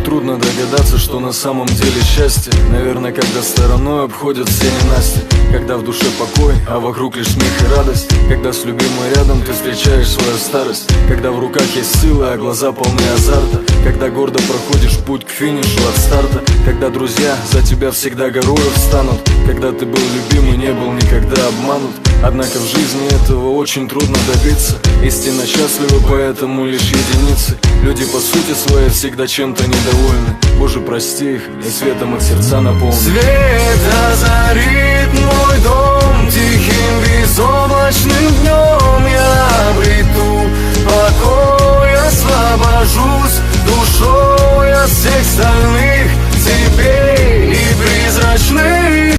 трудно догадаться, что на самом деле счастье. Наверное, когда стороной обходят все ненасти, когда в душе покой, а вокруг лишь смех и радость, когда с любимой рядом ты встречаешь свою старость, когда в руках есть сила, а глаза полны азарта, когда гордо проходишь путь к финишу от старта, когда друзья за тебя всегда горою встанут, когда ты был любим и не был никогда обманут. Однако в жизни этого очень трудно добиться. Истинно счастливы поэтому лишь единицы. Люди по сути своей всегда чем-то недовольны. Боже, прости их, и светом их сердца наполни. Свет озарит мой дом, тихий